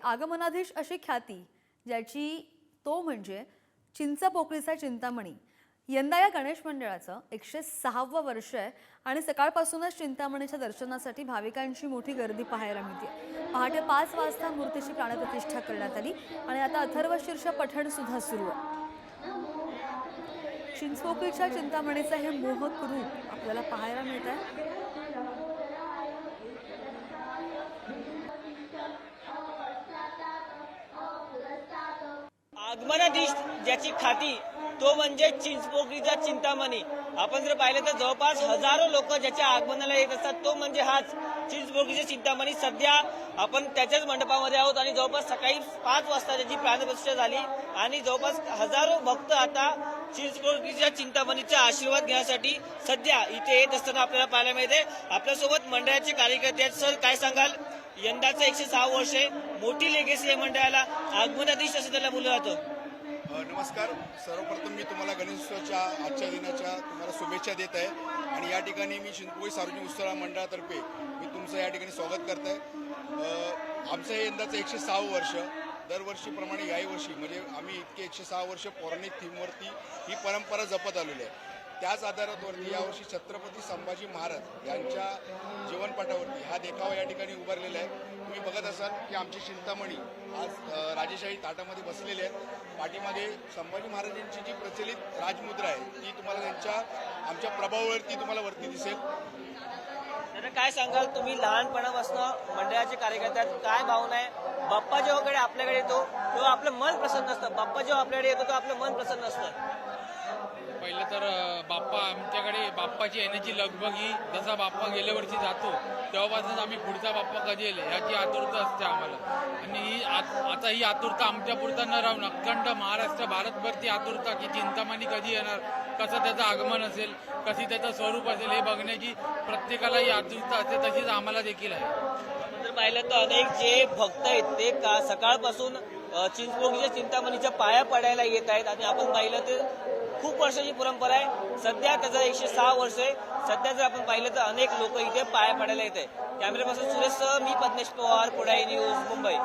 आगमनाधीश अशी ख्याती ज्याची तो म्हणजे चिंचपोकळीचा चिंतामणी। यंदा या गणेश मंडळाचं 106वं वर्ष आहे आणि सकाळपासूनच चिंतामणीच्या दर्शनासाठी भाविकांची मोठी गर्दी पाहायला मिळते। पहाटे 5 वाजता मूर्तीची प्राणप्रतिष्ठा करण्यात आली आणि आता अथर्वशीर्ष पठण सुद्धा सुरू आहे। चिंचपोकळीच्या चिंतामणीचं हे मोहक रूप आपल्याला पाहायला मिळत आहे। आगमनाधीश ज्याची ख्याती तो म्हणजे चिंचपोकळीचा चिंतामणी। आपण जर पाहिलं तर जवळपास हजारो लोक ज्याच्या आगमनाला येत असतात तो म्हणजे हाच चिंचपोकळीचा चिंतामणी। सध्या आपण त्याच्याच मंडपामध्ये आहोत आणि जवळपास सकाळी 5 वाजता त्याची प्राणप्रतिष्ठा झाली आणि जवळपास हजारो भक्त आता चिंचपोकळीच्या चिंतामणीचा आशीर्वाद घेण्यासाठी सध्या इथे येत असताना आपल्याला पाहायला मिळते। आपल्यासोबत मंडळाचे कार्यकर्ते आहेत। सर, काय सांगाल? यंदाचं 106 वर्ष आहे, मोठी लेगेसी आहे मंडळाला, आगमनाधीश असं त्याला बोललं जातं। नमस्कार, सर्वप्रथम मी तुम्हाला गणेशोत्सवाच्या आजच्या दिनाच्या तुम्हाला शुभेच्छा देत आहे आणि या ठिकाणी मी चिंचपोकळी सार्वजनिक उत्सव मंडळातर्फे मी तुमचं या ठिकाणी स्वागत करत आहे। आमचं हे यंदाचं 106वं वर्ष। दरवर्षीप्रमाणे याही वर्षी म्हणजे आम्ही इतके 106 वर्ष पौराणिक थीमवरती ही परंपरा जपत आलेली आहे। त्याच आधारावरती यावर्षी छत्रपती संभाजी महाराज यांच्या जीवनपटावरती हा देखावा या ठिकाणी उभारलेला आहे। तुम्ही बघत असाल की आमची चिंतामणी आज राजेशाही ताटामध्ये बसलेले आहेत। पाठीमागे संभाजी महाराजांची जी प्रचलित राजमुद्रा आहे ती तुम्हाला त्यांच्या आमच्या प्रभावावरती तुम्हाला वरती दिसेल। तर काय सांगाल तुम्ही लहानपणापासून मंडळाचे कार्यकर्ते आहेत, काय भावना आहे? बाप्पा जेव्हा आपल्याकडे येतो तेव्हा आपलं मन प्रसन्न असतं, बाप्पा जेव्हा आपल्याकडे येतो तेव्हा आपलं मन प्रसन्न असतं। पहिलं तर बाप्पा आमच्याकडे बाप्पाची येण्याची लगबग ही जसा बाप्पा गेल्या वर्षी जातो तेव्हापासून आम्ही पुढचा बाप्पा कधी येईल याची आतुरता असते आम्हाला। आणि ही आता ही आतुरता आमच्या पुरता न राहून अखंड महाराष्ट्र भारतभर ती आतुरता की चिंतामणी कधी येणार, कसं त्याचं आगमन असेल, कशी त्याचं स्वरूप असेल हे बघण्याची प्रत्येकाला ही आतुरता असते, तशीच आम्हाला देखील आहे। जर पाहिलं तर अनेक जे भक्त आहेत ते सकाळपासून चिंचपोकळीच्या चिंतामणीच्या पाया पडायला येत आहेत आणि आपण पाहिलं तर खूप वर्षाची परंपरा आहे। सध्या त्याचं 106 वर्ष आहे। सध्या जर आपण पाहिलं तर अनेक लोक इथे पाया पडायला येत आहेत। कॅमेरापासून सुरेश, मी पद्मेश पवार, पुढाई न्यूज, मुंबई।